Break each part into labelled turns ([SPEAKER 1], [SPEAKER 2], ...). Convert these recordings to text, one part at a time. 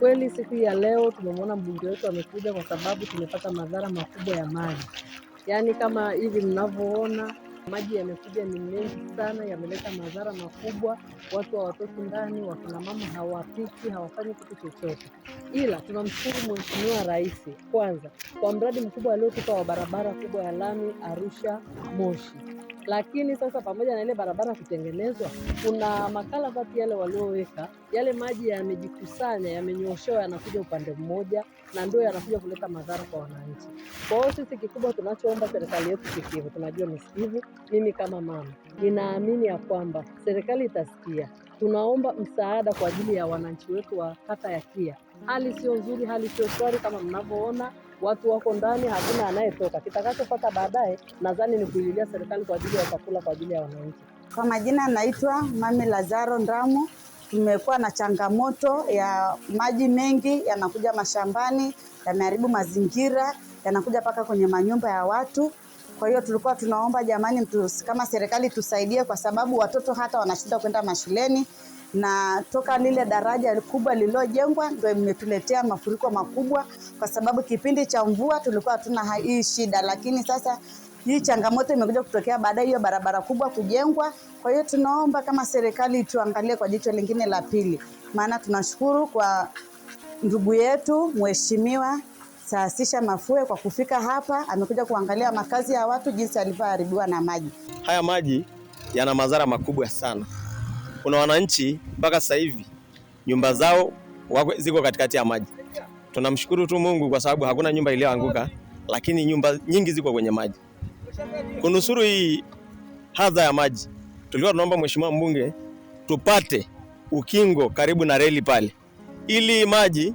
[SPEAKER 1] kweli siku ya leo tumemwona mbunge wetu amekuja kwa sababu tumepata madhara makubwa ya maji. Yaani kama hivi mnavyoona maji yamekuja ni mengi sana, yameleta madhara makubwa. Watu hawatoki ndani, wakina mama hawapiki, hawafanyi kitu chochote. Ila tunamshukuru Mheshimiwa Rais kwanza kwa mradi mkubwa aliotupa wa barabara kubwa ya lami Arusha Moshi. Lakini sasa pamoja na ile barabara kutengenezwa, kuna makalavati yale walioweka, yale maji yamejikusanya, yamenyoshewa, yanakuja upande mmoja na ndio yanakuja kuleta madhara kwa wananchi. Kwa hiyo sisi kikubwa tunachoomba serikali yetu sikivu, tunajua ni sikivu. Mimi kama mama ninaamini ya kwamba serikali itasikia. Tunaomba msaada kwa ajili ya wananchi wetu wa kata ya Kia. Hali sio nzuri, hali sio shwari kama mnavyoona. Watu wako ndani, hakuna anayetoka. Kitakachofuata baadaye nadhani ni kuililia serikali kwa ajili ya chakula kwa ajili ya wananchi.
[SPEAKER 2] Kwa majina naitwa Mami Lazaro Ndamu. Tumekuwa na changamoto ya maji mengi yanakuja mashambani, yameharibu mazingira, yanakuja paka kwenye manyumba ya watu. Kwa hiyo tulikuwa tunaomba jamani, kama serikali tusaidie, kwa sababu watoto hata wanashinda kwenda mashuleni, na toka lile daraja kubwa lililojengwa ndio imetuletea mafuriko makubwa, kwa sababu kipindi cha mvua tulikuwa hatuna hii shida, lakini sasa hii changamoto imekuja kutokea baada hiyo barabara kubwa kujengwa. Kwa hiyo tunaomba kama serikali tuangalie kwa jicho lingine la pili, maana tunashukuru kwa ndugu yetu Mheshimiwa Saasisha Mafue kwa kufika hapa, amekuja kuangalia makazi ya watu jinsi yalivyoharibiwa na maji.
[SPEAKER 3] Haya maji yana madhara makubwa sana. Kuna wananchi mpaka sasa hivi nyumba zao ziko katikati ya maji. Tunamshukuru tu Mungu kwa sababu hakuna nyumba iliyoanguka, lakini nyumba nyingi ziko kwenye maji. Kunusuru hii hadha ya maji, tulikuwa tunaomba Mheshimiwa mbunge tupate ukingo karibu na reli pale, ili maji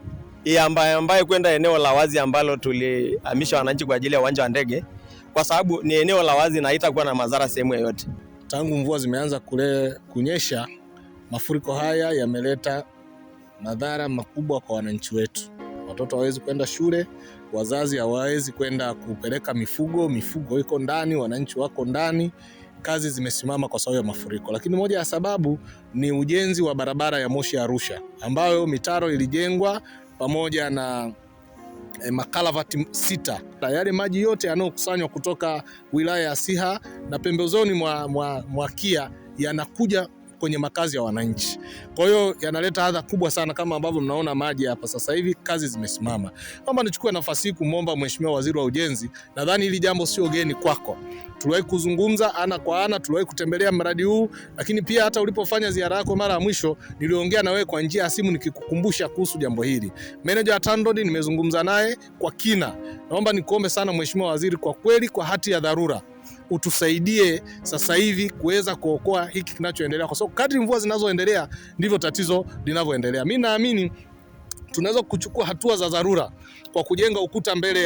[SPEAKER 3] ambaye kwenda eneo la wazi ambalo tulihamisha wananchi kwa ajili ya uwanja wa ndege, kwa sababu ni eneo la wazi na haitakuwa na madhara sehemu yoyote.
[SPEAKER 4] Tangu mvua zimeanza kunyesha, mafuriko haya yameleta madhara makubwa kwa wananchi wetu. Watoto hawezi kwenda shule, wazazi hawawezi kwenda kupeleka mifugo iko ndani, wananchi wako ndani, kazi zimesimama kwa sababu ya mafuriko. Lakini moja ya sababu ni ujenzi wa barabara ya Moshi Arusha, ambayo mitaro ilijengwa pamoja na makalavati 6. Yale maji yote yanayokusanywa kutoka wilaya ya Siha na pembezoni mwa Kia yanakuja kwenye makazi ya wananchi. Kwa hiyo yanaleta adha kubwa sana, kama ambavyo mnaona maji hapa sasa hivi, kazi zimesimama. Kama nichukue nafasi hii kumwomba Mheshimiwa Waziri wa Ujenzi, nadhani hili jambo sio geni kwako. Tuliwahi kuzungumza ana kwa ana, tuliwahi kutembelea mradi huu, lakini pia hata ulipofanya ziara yako mara ya mwisho niliongea na wewe kwa njia ya simu nikikukumbusha kuhusu jambo hili. Meneja wa TANROADS nimezungumza naye kwa kina. Naomba nikuombe sana Mheshimiwa Waziri, kwa kweli kwa hati ya dharura utusaidie sasa hivi kuweza kuokoa hiki kinachoendelea, kwa sababu kadri mvua zinazoendelea ndivyo tatizo linavyoendelea. Mimi naamini tunaweza kuchukua hatua za dharura kwa kujenga ukuta mbele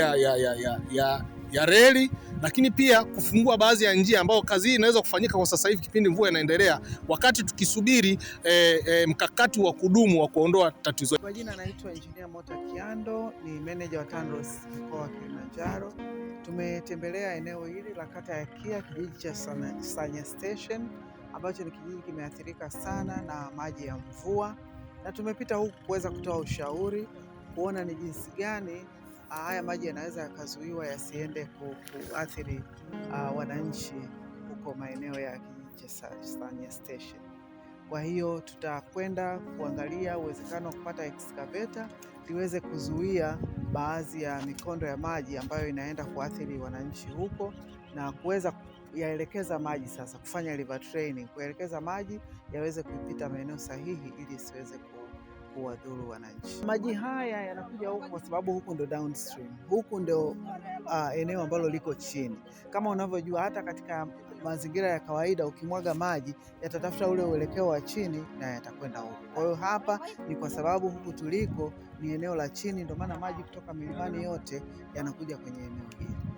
[SPEAKER 4] ya reli, lakini pia kufungua baadhi ya njia ambayo kazi hii inaweza kufanyika kwa sasa hivi kipindi mvua inaendelea, wakati tukisubiri mkakati wa kudumu wa kuondoa tatizo.
[SPEAKER 5] Kwa jina naitwa Engineer Mota Kiando, ni manager wa TANROADS mkoa wa Kilimanjaro. Tumetembelea eneo hili la kata ya Kia, kijiji cha Sanya Station, ambacho ni kijiji kimeathirika sana na maji ya mvua, na tumepita huku kuweza kutoa ushauri, kuona ni jinsi gani haya maji yanaweza yakazuiwa yasiende kuathiri wananchi huko maeneo ya kijiji cha Sanya Station. Kwa hiyo tutakwenda kuangalia uwezekano wa kupata excavator liweze kuzuia baadhi ya mikondo ya maji ambayo inaenda kuathiri wananchi huko, na kuweza yaelekeza maji sasa, kufanya river training, kuelekeza maji yaweze kupita maeneo sahihi ili isiweze kuwadhuru wananchi. Maji haya yanakuja huku kwa sababu huku ndo downstream, huku ndo eneo ambalo liko chini. Kama unavyojua, hata katika mazingira ya kawaida ukimwaga maji yatatafuta ule uelekeo wa chini na yatakwenda huku. Kwa hiyo hapa ni kwa sababu huku tuliko ni eneo la chini, ndio maana maji kutoka milimani yote yanakuja kwenye eneo hili.